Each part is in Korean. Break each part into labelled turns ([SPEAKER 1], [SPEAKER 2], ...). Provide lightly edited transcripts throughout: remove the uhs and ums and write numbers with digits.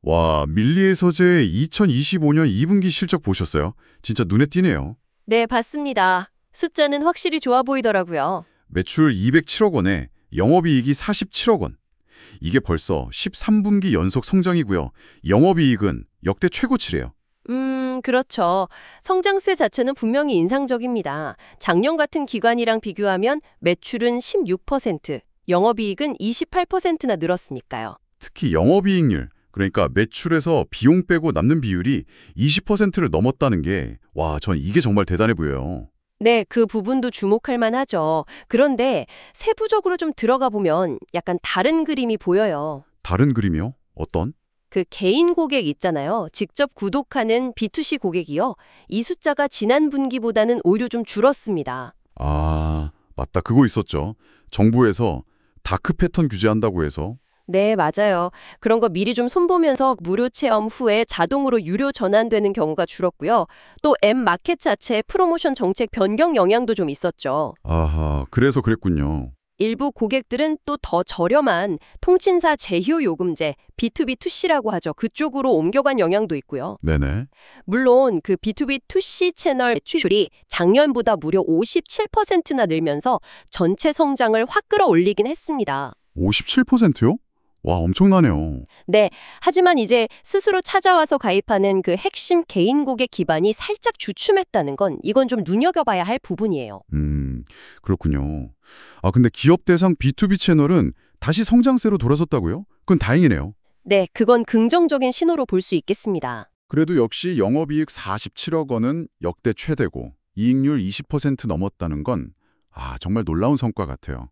[SPEAKER 1] 와, 밀리의 서재 2025년 2분기 실적 보셨어요? 진짜 눈에 띄네요.
[SPEAKER 2] 네, 봤습니다. 숫자는 확실히 좋아 보이더라고요.
[SPEAKER 1] 매출 207억 원에 영업이익이 47억 원. 이게 벌써 13분기 연속 성장이고요. 영업이익은 역대 최고치래요.
[SPEAKER 2] 그렇죠. 성장세 자체는 분명히 인상적입니다. 작년 같은 기간이랑 비교하면 매출은 16%, 영업이익은 28%나 늘었으니까요.
[SPEAKER 1] 특히 영업이익률, 그러니까 매출에서 비용 빼고 남는 비율이 20%를 넘었다는 게, 와, 전 이게 정말 대단해 보여요.
[SPEAKER 2] 네, 그 부분도 주목할 만하죠. 그런데 세부적으로 좀 들어가 보면 약간 다른 그림이 보여요.
[SPEAKER 1] 다른 그림이요? 어떤?
[SPEAKER 2] 그 개인 고객 있잖아요. 직접 구독하는 B2C 고객이요. 이 숫자가 지난 분기보다는 오히려 좀 줄었습니다.
[SPEAKER 1] 아, 맞다. 그거 있었죠. 정부에서 다크 패턴 규제한다고 해서.
[SPEAKER 2] 네, 맞아요. 그런 거 미리 좀 손보면서 무료 체험 후에 자동으로 유료 전환되는 경우가 줄었고요. 또 앱마켓 자체의 프로모션 정책 변경 영향도 좀 있었죠.
[SPEAKER 1] 아하, 그래서 그랬군요.
[SPEAKER 2] 일부 고객들은 또 더 저렴한 통신사 제휴 요금제, B2B2C라고 하죠. 그쪽으로 옮겨간 영향도 있고요.
[SPEAKER 1] 네네.
[SPEAKER 2] 물론 그 B2B2C 채널 매출이 작년보다 무려 57%나 늘면서 전체 성장을 확 끌어올리긴 했습니다.
[SPEAKER 1] 57%요? 와, 엄청나네요.
[SPEAKER 2] 네, 하지만 이제 스스로 찾아와서 가입하는 그 핵심 개인 고객 기반이 살짝 주춤했다는 건 이건 좀 눈여겨봐야 할 부분이에요.
[SPEAKER 1] 그렇군요. 아, 근데 기업 대상 B2B 채널은 다시 성장세로 돌아섰다고요? 그건 다행이네요.
[SPEAKER 2] 네, 그건 긍정적인 신호로 볼 수 있겠습니다.
[SPEAKER 1] 그래도 역시 영업이익 47억 원은 역대 최대고 이익률 20% 넘었다는 건 정말 놀라운 성과 같아요.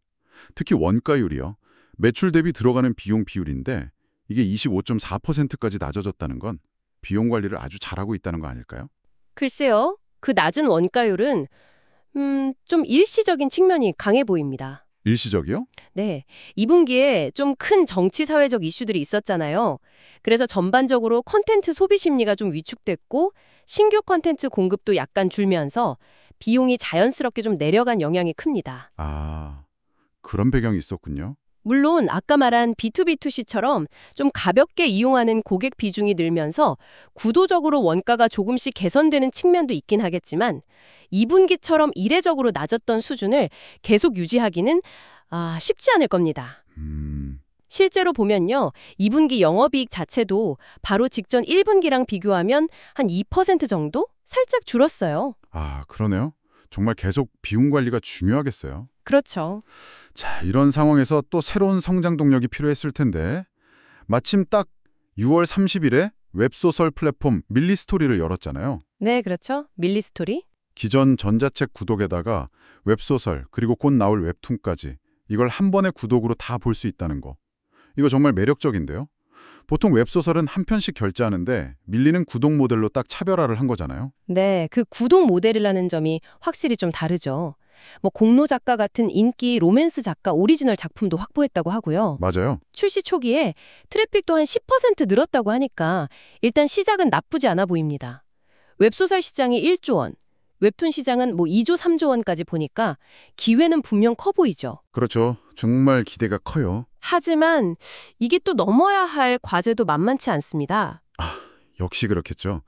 [SPEAKER 1] 특히 원가율이요. 매출 대비 들어가는 비용 비율인데 이게 25.4%까지 낮아졌다는 건 비용 관리를 아주 잘하고 있다는 거 아닐까요?
[SPEAKER 2] 글쎄요, 그 낮은 원가율은 좀 일시적인 측면이 강해 보입니다.
[SPEAKER 1] 일시적이요?
[SPEAKER 2] 네, 2분기에 좀 큰 정치 사회적 이슈들이 있었잖아요. 그래서 전반적으로 콘텐츠 소비 심리가 좀 위축됐고 신규 콘텐츠 공급도 약간 줄면서 비용이 자연스럽게 좀 내려간 영향이 큽니다.
[SPEAKER 1] 아, 그런 배경이 있었군요.
[SPEAKER 2] 물론 아까 말한 B2B2C처럼 좀 가볍게 이용하는 고객 비중이 늘면서 구도적으로 원가가 조금씩 개선되는 측면도 있긴 하겠지만 2분기처럼 이례적으로 낮았던 수준을 계속 유지하기는 쉽지 않을 겁니다. 실제로 보면요. 2분기 영업이익 자체도 바로 직전 1분기랑 비교하면 한 2% 정도? 살짝 줄었어요.
[SPEAKER 1] 아, 그러네요. 정말 계속 비용 관리가 중요하겠어요.
[SPEAKER 2] 그렇죠.
[SPEAKER 1] 자, 이런 상황에서 또 새로운 성장 동력이 필요했을 텐데 마침 딱 6월 30일에 웹소설 플랫폼 밀리스토리를 열었잖아요.
[SPEAKER 2] 네, 그렇죠. 밀리스토리.
[SPEAKER 1] 기존 전자책 구독에다가 웹소설 그리고 곧 나올 웹툰까지 이걸 한 번에 구독으로 다 볼 수 있다는 거. 이거 정말 매력적인데요. 보통 웹소설은 한 편씩 결제하는데 밀리는 구독 모델로 딱 차별화를 한 거잖아요.
[SPEAKER 2] 네, 그 구독 모델이라는 점이 확실히 좀 다르죠. 뭐 공로 작가 같은 인기 로맨스 작가 오리지널 작품도 확보했다고 하고요.
[SPEAKER 1] 맞아요.
[SPEAKER 2] 출시 초기에 트래픽도 한 10% 늘었다고 하니까 일단 시작은 나쁘지 않아 보입니다. 웹소설 시장이 1조 원, 웹툰 시장은 뭐 2조, 3조 원까지 보니까 기회는 분명 커 보이죠.
[SPEAKER 1] 그렇죠. 정말 기대가 커요.
[SPEAKER 2] 하지만 이게 또 넘어야 할 과제도 만만치 않습니다.
[SPEAKER 1] 역시 그렇겠죠.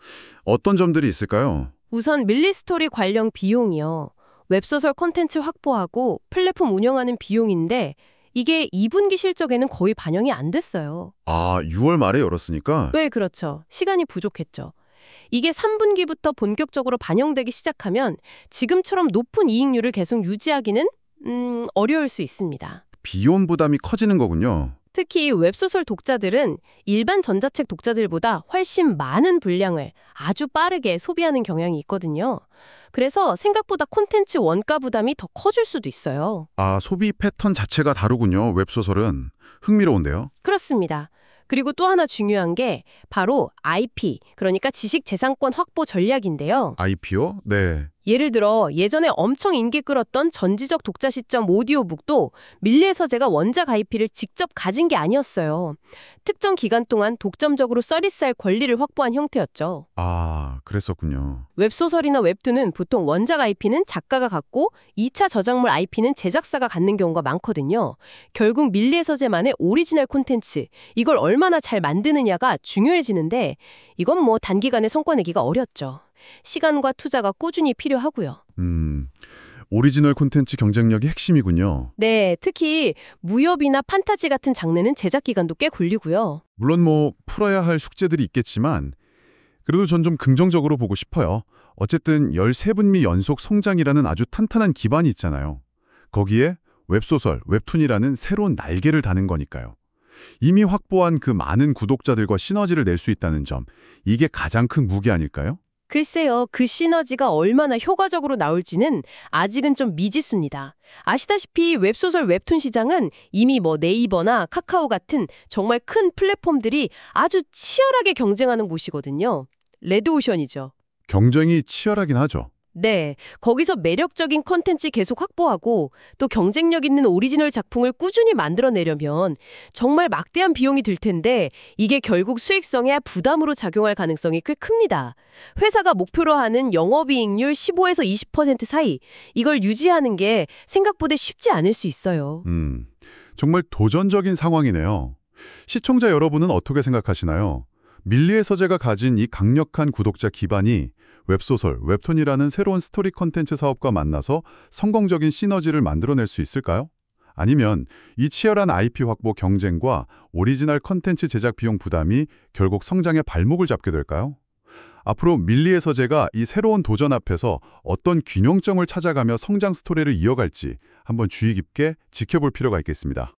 [SPEAKER 1] 어떤 점들이 있을까요?
[SPEAKER 2] 우선 밀리스토리 관련 비용이요. 웹소설 콘텐츠 확보하고 플랫폼 운영하는 비용인데 이게 2분기 실적에는 거의 반영이 안 됐어요.
[SPEAKER 1] 6월 말에 열었으니까.
[SPEAKER 2] 네, 그렇죠. 시간이 부족했죠. 이게 3분기부터 본격적으로 반영되기 시작하면 지금처럼 높은 이익률을 계속 유지하기는 어려울 수 있습니다.
[SPEAKER 1] 비용 부담이 커지는 거군요.
[SPEAKER 2] 특히 웹소설 독자들은 일반 전자책 독자들보다 훨씬 많은 분량을 아주 빠르게 소비하는 경향이 있거든요. 그래서 생각보다 콘텐츠 원가 부담이 더 커질 수도 있어요.
[SPEAKER 1] 소비 패턴 자체가 다르군요. 웹소설은. 흥미로운데요.
[SPEAKER 2] 그렇습니다. 그리고 또 하나 중요한 게 바로 IP, 그러니까 지식재산권 확보 전략인데요.
[SPEAKER 1] IPO? 네.
[SPEAKER 2] 예를 들어 예전에 엄청 인기 끌었던 전지적 독자 시점 오디오북도 밀리의 서재가 원작 IP를 직접 가진 게 아니었어요. 특정 기간 동안 독점적으로 서비스할 권리를 확보한 형태였죠.
[SPEAKER 1] 아, 그랬었군요.
[SPEAKER 2] 웹소설이나 웹툰은 보통 원작 IP는 작가가 갖고 2차 저작물 IP는 제작사가 갖는 경우가 많거든요. 결국 밀리의 서재만의 오리지널 콘텐츠, 이걸 얼마나 잘 만드느냐가 중요해지는데 이건 뭐 단기간에 성과 내기가 어렵죠. 시간과 투자가 꾸준히 필요하고요.
[SPEAKER 1] 오리지널 콘텐츠 경쟁력이 핵심이군요.
[SPEAKER 2] 네, 특히 무협이나 판타지 같은 장르는 제작 기간도 꽤 걸리고요.
[SPEAKER 1] 물론 뭐 풀어야 할 숙제들이 있겠지만 그래도 전 좀 긍정적으로 보고 싶어요. 어쨌든 13분미 연속 성장이라는 아주 탄탄한 기반이 있잖아요. 거기에 웹소설, 웹툰이라는 새로운 날개를 다는 거니까요. 이미 확보한 그 많은 구독자들과 시너지를 낼 수 있다는 점, 이게 가장 큰 무기 아닐까요?
[SPEAKER 2] 글쎄요, 그 시너지가 얼마나 효과적으로 나올지는 아직은 좀 미지수입니다. 아시다시피 웹소설 웹툰 시장은 이미 뭐 네이버나 카카오 같은 정말 큰 플랫폼들이 아주 치열하게 경쟁하는 곳이거든요. 레드오션이죠.
[SPEAKER 1] 경쟁이 치열하긴 하죠.
[SPEAKER 2] 네, 거기서 매력적인 컨텐츠 계속 확보하고 또 경쟁력 있는 오리지널 작품을 꾸준히 만들어내려면 정말 막대한 비용이 들 텐데 이게 결국 수익성에 부담으로 작용할 가능성이 꽤 큽니다. 회사가 목표로 하는 영업이익률 15에서 20% 사이, 이걸 유지하는 게 생각보다 쉽지 않을 수 있어요.
[SPEAKER 1] 정말 도전적인 상황이네요. 시청자 여러분은 어떻게 생각하시나요? 밀리의 서재가 가진 이 강력한 구독자 기반이 웹소설, 웹툰이라는 새로운 스토리 콘텐츠 사업과 만나서 성공적인 시너지를 만들어낼 수 있을까요? 아니면 이 치열한 IP 확보 경쟁과 오리지널 콘텐츠 제작 비용 부담이 결국 성장의 발목을 잡게 될까요? 앞으로 밀리의 서재가 이 새로운 도전 앞에서 어떤 균형점을 찾아가며 성장 스토리를 이어갈지 한번 주의 깊게 지켜볼 필요가 있겠습니다.